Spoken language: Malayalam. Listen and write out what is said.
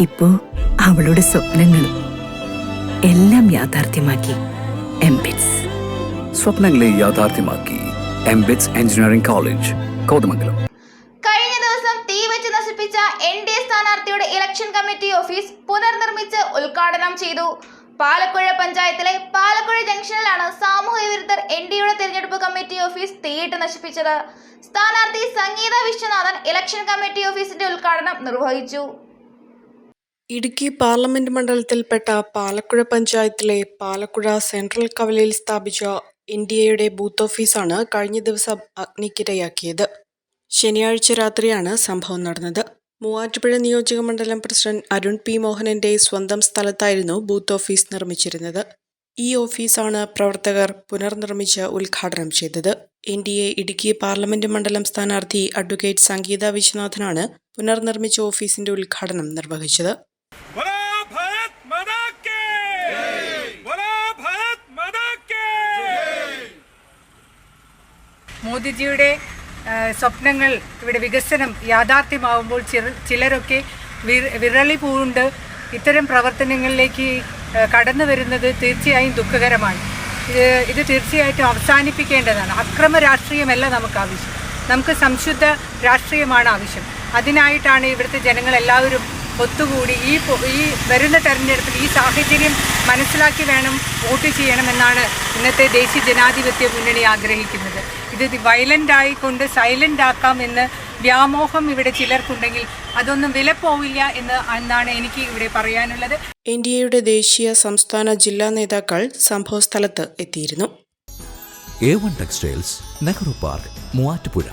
ഇപ്പോ അവളുടെ സ്വപ്നങ്ങളും എല്ലാം യാഥാർത്ഥ്യമാക്കി എംബിറ്റ്സ്. സ്വപ്നങ്ങളെ യാഥാർത്ഥ്യമാക്കി എംബിറ്റ്സ് എഞ്ചിനീയറിംഗ് കോളേജ്, കോതമംഗലം. കഴിഞ്ഞ ദിവസം തീവെച്ച് നശിപ്പിച്ച NDA സ്ഥാനാർത്ഥിയുടെ ഇലക്ഷൻ കമ്മിറ്റി ഓഫീസ് പുനർനിർമ്മിച്ച് ഉദ്ഘാടനം ചെയ്തു. പാലക്കുഴ പഞ്ചായത്തിലെ പാലക്കുഴ ജംഗ്ഷനിലാണ് സാമൂഹ്യ വിരുദ്ധർ NDAയുടെ തിരഞ്ഞെടുപ്പ് കമ്മിറ്റി ഓഫീസ് തീയിട്ട് നശിപ്പിച്ചത്. സ്ഥാനാർത്ഥി സംഗീത വിശ്വനാഥൻ ഇലക്ഷൻ കമ്മിറ്റി ഓഫീസിന്റെ ഉദ്ഘാടനം നിർവഹിച്ചു. ഇടുക്കി പാർലമെന്റ് മണ്ഡലത്തിൽപ്പെട്ട പാലക്കുഴ പഞ്ചായത്തിലെ പാലക്കുഴ സെൻട്രൽ കവലയിൽ സ്ഥാപിച്ച NDAയുടെ ബൂത്ത് ഓഫീസാണ് കഴിഞ്ഞ ദിവസം അഗ്നിക്കിരയാക്കിയത്. ശനിയാഴ്ച രാത്രിയാണ് സംഭവം നടന്നത്. മൂവാറ്റുപുഴ നിയോജക മണ്ഡലം പ്രസിഡന്റ് അരുൺ P. മോഹനന്റെ സ്വന്തം സ്ഥലത്തായിരുന്നു ബൂത്ത് ഓഫീസ് നിർമ്മിച്ചിരുന്നത്. ഈ ഓഫീസാണ് പ്രവർത്തകർ പുനർനിർമ്മിച്ച് ഉദ്ഘാടനം ചെയ്തത്. NDA ഇടുക്കി പാർലമെന്റ് മണ്ഡലം സ്ഥാനാർത്ഥി അഡ്വക്കേറ്റ് സംഗീത വിശ്വനാഥനാണ് പുനർനിർമ്മിച്ച ഓഫീസിന്റെ ഉദ്ഘാടനം നിർവഹിച്ചത്. മോദിജിയുടെ സ്വപ്നങ്ങൾ ഇവിടെ വികസനം യാഥാർത്ഥ്യമാവുമ്പോൾ ചിലരൊക്കെ വിരളി പൂണ്ട് ഇത്തരം പ്രവർത്തനങ്ങളിലേക്ക് കടന്നു വരുന്നത് തീർച്ചയായും ദുഃഖകരമാണ്. ഇത് തീർച്ചയായിട്ടും അവസാനിപ്പിക്കേണ്ടതാണ്. അക്രമ രാഷ്ട്രീയമല്ല നമുക്ക് ആവശ്യം, നമുക്ക് സംശുദ്ധ രാഷ്ട്രീയമാണ് ആവശ്യം. അതിനായിട്ടാണ് ഇവിടുത്തെ ജനങ്ങളെല്ലാവരും ഒത്തുകൂടി ഈ വരുന്ന തെരഞ്ഞെടുപ്പിൽ ഈ സാഹചര്യം മനസ്സിലാക്കി വേണം വോട്ട് ചെയ്യണമെന്നാണ് ഇന്നത്തെ ദേശീയ ജനാധിപത്യ മുന്നണി ആഗ്രഹിക്കുന്നത്. ഇത് വയലൻ്റായി കൊണ്ട് സൈലൻ്റ് ആക്കാമെന്ന് വ്യാമോഹം ഇവിടെ ചിലർക്കുണ്ടെങ്കിൽ അതൊന്നും വില പോവില്ല എന്നാണ് എനിക്ക് ഇവിടെ പറയാനുള്ളത്. NDAയുടെ ദേശീയ, സംസ്ഥാന, ജില്ലാ നേതാക്കൾ സംഭവസ്ഥലത്ത് എത്തിയിരുന്നു. A1 textiles, Nehru park, Muvattupuzha.